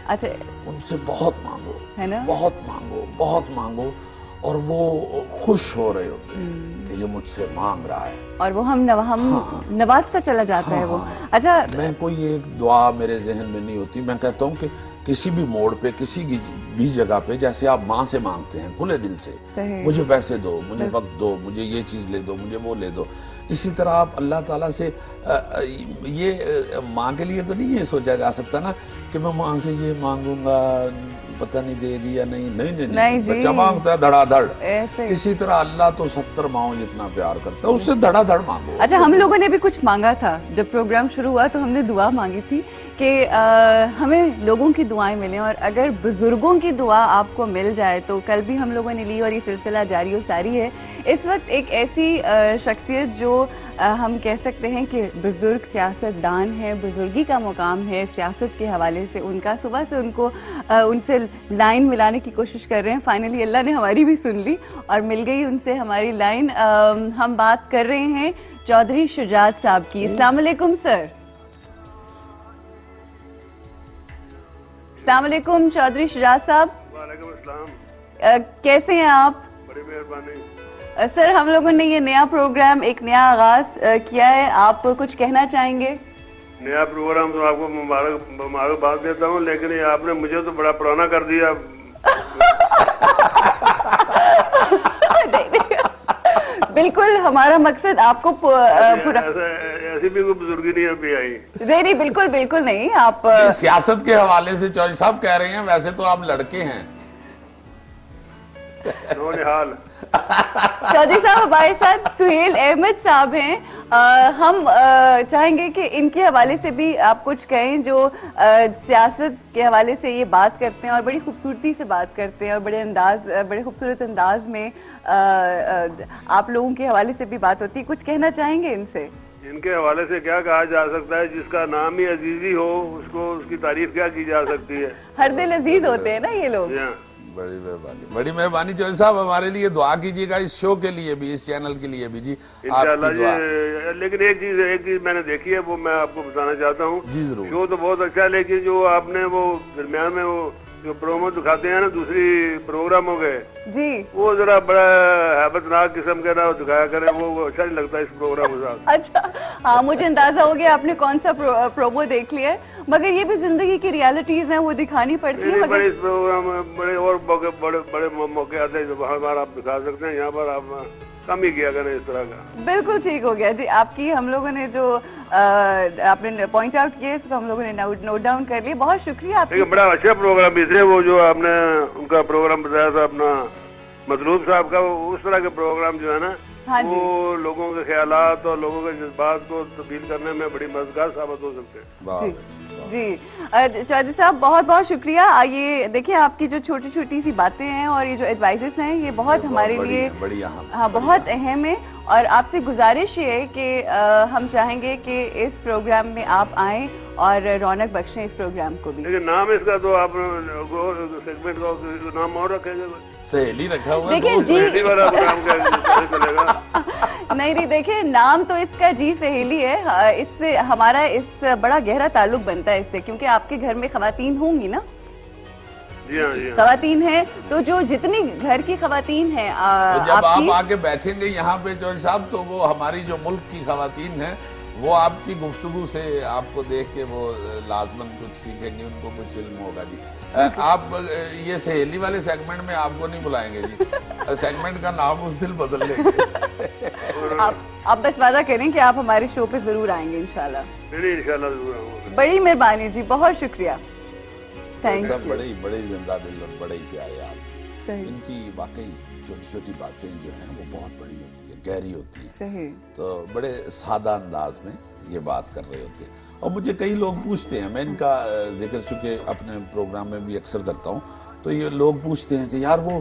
اچھا ان سے بہت مانگو ہے نا، بہت مانگو اور وہ خوش ہو رہے ہوتے ہیں کہ یہ مجھ سے مانگ رہا ہے اور وہ ہم نوازتا چلا جاتا ہے وہ. اچھا میں کوئی ایک دعا میرے ذہن میں نہیں ہوتی، میں کہتا ہوں کہ کسی بھی موڑ پہ کسی بھی جگہ پہ جیسے آپ ماں سے مانگتے ہیں کھلے دل سے، مجھے پیسے دو، مجھے وقت دو، مجھے یہ چیز لے دو، مجھے وہ لے دو، اسی طرح آپ اللہ تعالیٰ سے یہ ماں کے لیے تو نہیں یہ سوچا جا سکتا نا کہ میں ماں سے یہ مانگوں گا پتہ نہیں دے گی یا نہیں. نہیں بچہ مانگتا ہے دھڑا دھڑ، اسی طرح اللہ تو 70 ماؤں جتنا پیار کرتا ہے اس سے دھڑا دھڑ مانگو. اچھا ہم لوگوں نے بھی کچھ مانگا تھا جب پروگرام شروع ہوا تو ہم نے دعا مانگی تھی کہ ہمیں لوگوں کی دعائیں ملیں، اور اگر بزرگوں کی دعا آپ کو مل جائے تو کل بھی ہم لوگوں نے لی اور یہ سلسلہ جاری و ساری ہے. اس وقت ایک ایسی شخصیت جو ہم کہہ سکتے ہیں کہ بزرگ سیاست دان ہے، بزرگی کا مقام ہے سیاست کے حوالے سے ان کا، صبح سے ان سے لائن ملانے کی کوشش کر رہے ہیں. فائنلی اللہ نے ہماری بھی سن لی اور مل گئی ان سے ہماری لائن. ہم بات کر رہے ہیں چودھری شجاعت صاحب کی. السلام علیکم سر. السلام علیکم چودھری شجاعت صاحب. وعلیکم السلام. کیسے ہیں آپ؟ بڑی مہربانی. سر ہم لوگوں نے یہ نیا پروگرام، ایک نیا آغاز کیا ہے، آپ کچھ کہنا چاہیں گے؟ نیا پروگرام تو آپ کو مبارکباد دیتا ہوں، لیکن یہ آپ نے مجھے تو بڑا پرانا کر دیا. بالکل ہمارا مقصد آپ کو ایسی بھی کوئی بزرگی نہیں ابھی آئی. نہیں بالکل بالکل نہیں. آپ سیاست کے حوالے سے چودھری صاحب کہہ رہے ہیں، ویسے تو آپ لڑکے ہیں. نونہال. چودھری صاحب ہمارے ساتھ سہیل احمد صاحب ہیں. ہم چاہیں گے کہ ان کے حوالے سے بھی آپ کچھ کہیں، جو سیاست کے حوالے سے یہ بات کرتے ہیں اور بڑی خوبصورتی سے بات کرتے ہیں اور بڑے خوبصورت انداز میں آپ لوگوں کے حوالے سے بھی بات ہوتی ہے. کچھ کہنا چاہیں گے ان سے؟ ان کے حوالے سے کیا کہا جا سکتا ہے؟ جس کا نام ہی عزیزی ہو اس کی تعریف کیا کی جا سکتی ہے؟ ہر دل عزیز ہوتے ہیں نا یہ لوگ. بڑی مہربانی، بڑی مہربانی. چودھری صاحب ہمارے لیے دعا کیجیے گا، اس شو کے لیے بھی، اس چینل کے لیے بھی. جی انشاءاللہ جی. لیکن ایک چیز میں نے دیکھی ہے، وہ میں آپ کو بتانا چاہتا ہوں. جی ضرور. شو تو بہت اچھا ہے، لیکن جو آپ نے وہ درمیان میں وہ جو پرومو دکھاتے ہیں نا دوسری پروگراموں کے، جی وہ ذرا بڑا ہیبت ناک قسم کا نہ دکھایا کرے، وہ اچھا نہیں لگتا اس پروگرام کے ساتھ. اچھا ہاں مجھے اندازہ ہو گیا آپ نے کون سا پرومو دیکھ لیا ہے، مگر یہ بھی زندگی کی ریالٹیز ہیں، وہ دکھانی پڑتی ہیں. بڑے اس پروگرام میں بڑے اور بڑے موقع آتے ہیں جو وہاں پر آپ دکھا سکتے ہیں، یہاں پر آپ کم ہی کیا کریں اس طرح کا. بالکل ٹھیک ہو گیا جی. آپ کی ہم لوگوں نے جو آپ نے پوائنٹ آؤٹ کیا اس کو ہم لوگوں نے نوٹ ڈاؤن کر لیا. بہت شکریہ آپ کا. بڑا اچھا پروگرام بھی تھے وہ جو آپ نے ان کا پروگرام بتایا تھا اپنا مطلوب صاحب کا. اس طرح کے پروگرام جو ہے نا وہ لوگوں کے خیالات اور لوگوں کے جذبات کو تبدیل کرنے میں بڑی مددگار ثابت ہو سکتے ہیں. جی چودھری صاحب بہت بہت شکریہ. یہ دیکھیں آپ کی جو چھوٹی چھوٹی سی باتیں ہیں اور یہ جو ایڈوائزز ہیں یہ بہت ہمارے لیے بہت اہم ہے، اور آپ سے گزارش یہ ہے کہ ہم چاہیں گے کہ اس پروگرام میں آپ آئیں اور رونق بخشیں اس پروگرام کو بھی. لیکن نام اس کا تو آپ سیگمنٹ کا نام اور رکھیں گے؟ سہیلی رکھا ہوا ہے. دیکھیں جی نہیں دیکھیں نام تو اس کا جی سہیلی ہے. اس سے ہمارا اس بڑا گہرا تعلق بنتا ہے اس سے، کیونکہ آپ کے گھر میں خواتین ہوں گی نا. جی ہاں خواتین ہیں تو جو جتنی گھر کی خواتین ہیں جب آپ آ کے بیٹھیں گے یہاں پہ چودھری صاحب تو وہ ہماری جو ملک کی خواتین ہیں وہ آپ کی گفتگو سے آپ کو دیکھ کے وہ لازماً کچھ سیکھیں گے، ان کو کچھ علم ہوگا. جی آپ یہ سہیلی والے سیگمنٹ میں آپ کو نہیں بلائیں گے جی، سیگمنٹ کا نام اس دن بدل لیں گے. آپ بس وعدہ کریں کہ آپ ہمارے شو پہ ضرور آئیں گے انشاءاللہ. انشاءاللہ ضرور آؤں گا. بڑی مہربانی جی، بہت شکریہ. بڑے زندہ دل اور بڑے پیارے آپ. ان کی واقعی چھوٹی چھوٹی باتیں جو ہیں وہ بہت بڑی ہوتی ہیں، گہری ہوتی ہیں. تو بڑے سادہ انداز میں یہ بات کر رہے ہوتے ہیں. اور مجھے کئی لوگ پوچھتے ہیں، میں ان کا ذکر چونکہ اپنے پروگرام میں بھی اکثر کرتا ہوں، تو یہ لوگ پوچھتے ہیں کہ یار وہ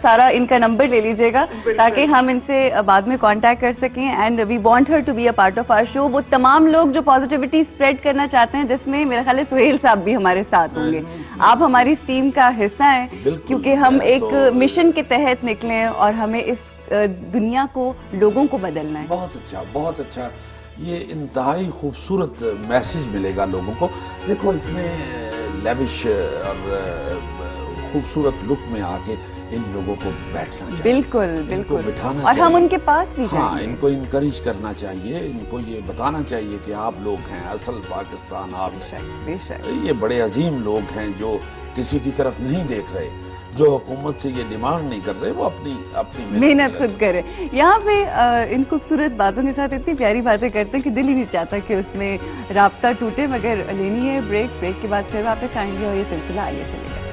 سارا ان کا نمبر لے لیجیے گا تاکہ ہم ان سے بعد میں کانٹیکٹ کر سکیں. And we want her to be a part of our show. وہ تمام لوگ جو پازیٹیوٹی اسپریڈ کرنا چاہتے ہیں, جس میں میرا خیال ہے سہیل صاحب بھی ہمارے ساتھ ہوں گے. آپ ہماری اس ٹیم کا حصہ ہیں کیونکہ ہم ایک مشن کے تحت نکلے اور ہمیں اس دنیا کو, لوگوں کو بدلنا ہے. بہت اچھا, بہت اچھا. یہ انتہائی خوبصورت میسج ملے گا لوگوں کو. دیکھو اتنے لیوش اور خوبصورت لک میں آ کے ان لوگوں کو بیٹھنا چاہیے, بالکل بالکل بٹھانا اور چاہیے, ہم ان کے پاس بھی ہاں ان کو انکریج کرنا چاہیے, ان کو یہ بتانا چاہیے کہ آپ لوگ ہیں اصل پاکستان, آپ یہ بڑے عظیم لوگ ہیں جو کسی کی طرف نہیں دیکھ رہے, جو حکومت سے یہ ڈیمانڈ نہیں کر رہے, وہ اپنی محنت خود کرے. یہاں پہ ان خوبصورت باتوں کے ساتھ اتنی پیاری باتیں کرتے ہیں کہ دل ہی نہیں چاہتا کہ اس میں رابطہ ٹوٹے, مگر لینی ہے بریک. بریک کے بعد پھر واپس آئیں گے اور یہ سلسلہ آگے چلے گا.